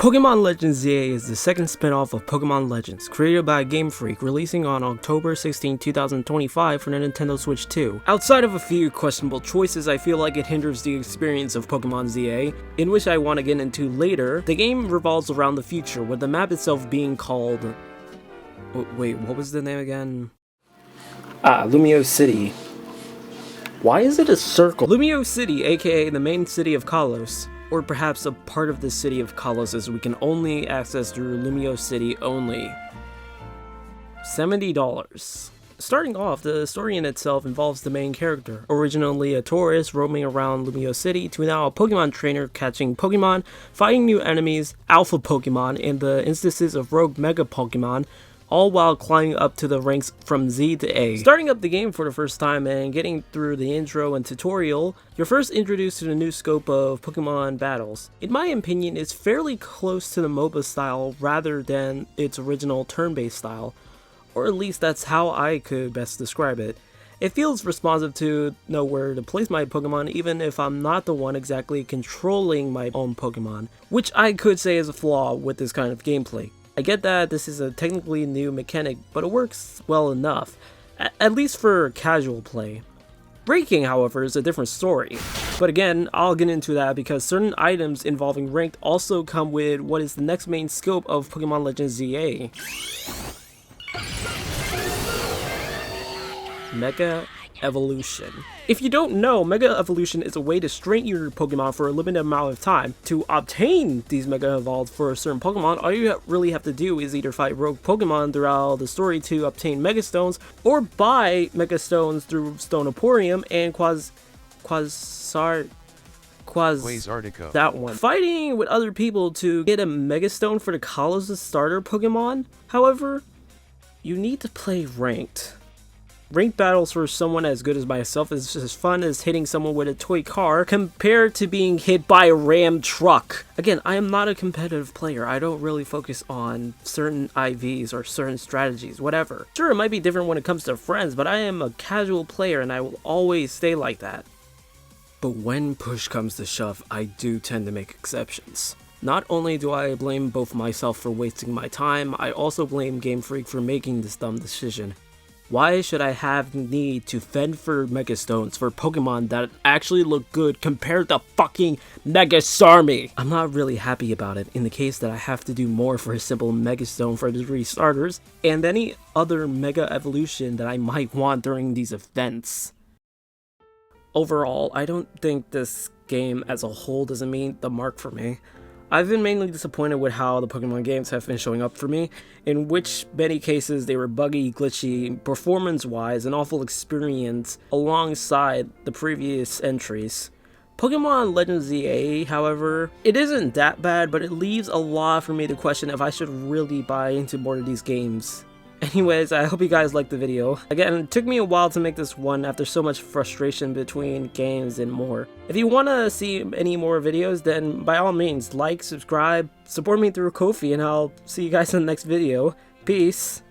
Pokemon Legends ZA is the second spin-off of Pokemon Legends, created by Game Freak, releasing on October 16, 2025 for the Nintendo Switch 2. Outside of a few questionable choices, I feel like it hinders the experience of Pokemon ZA, in which I want to get into later. The game revolves around the future, with the map itself being called... Wait, what was the name again? Lumio City. Why is it a circle? Lumio City, aka the main city of Kalos. Or perhaps a part of the city of Kalos, as we can only access through Lumio City only. $70. Starting off, the story in itself involves the main character, originally a tourist roaming around Lumio City, to now a Pokemon trainer catching Pokemon, fighting new enemies, alpha Pokemon, and the instances of rogue Mega Pokemon, all while climbing up to the ranks from Z to A. Starting up the game for the first time and getting through the intro and tutorial, you're first introduced to the new scope of Pokemon battles. In my opinion, it's fairly close to the MOBA style rather than its original turn-based style, or at least that's how I could best describe it. It feels responsive to know where to place my Pokemon even if I'm not the one exactly controlling my own Pokemon, which I could say is a flaw with this kind of gameplay. I get that this is a technically new mechanic, but it works well enough, at least for casual play. Breaking, however, is a different story, but again, I'll get into that because certain items involving ranked also come with what is the next main scope of Pokemon Legends ZA. Mega Evolution. If you don't know, Mega Evolution is a way to strengthen your Pokemon for a limited amount of time. To obtain these Mega Evolved for a certain Pokemon, all you really have to do is either fight rogue Pokemon throughout the story to obtain Mega Stones, or buy Mega Stones through Stone Emporium and Quasardico. That one. Fighting with other people to get a Mega Stone for the Kalos starter Pokemon, however, you need to play ranked. Ranked battles for someone as good as myself is just as fun as hitting someone with a toy car compared to being hit by a Ram truck. Again, I am not a competitive player. I don't really focus on certain IVs or certain strategies, whatever. Sure, it might be different when it comes to friends, but I am a casual player and I will always stay like that. But when push comes to shove, I do tend to make exceptions. Not only do I blame both myself for wasting my time, I also blame Game Freak for making this dumb decision. Why should I have need to fend for Mega Stones for Pokemon that actually look good compared to fucking Mega Starmie? I'm not really happy about it in the case that I have to do more for a simple Mega Stone for the 3 starters, and any other Mega Evolution that I might want during these events. Overall, I don't think this game as a whole doesn't meet the mark for me. I've been mainly disappointed with how the Pokemon games have been showing up for me, in which many cases they were buggy, glitchy, performance-wise, an awful experience alongside the previous entries. Pokemon Legends ZA, however, it isn't that bad, but it leaves a lot for me to question if I should really buy into more of these games. Anyways, I hope you guys liked the video. Again, it took me a while to make this one after so much frustration between games and more. If you want to see any more videos, then by all means, like, subscribe, support me through Ko-fi, and I'll see you guys in the next video. Peace!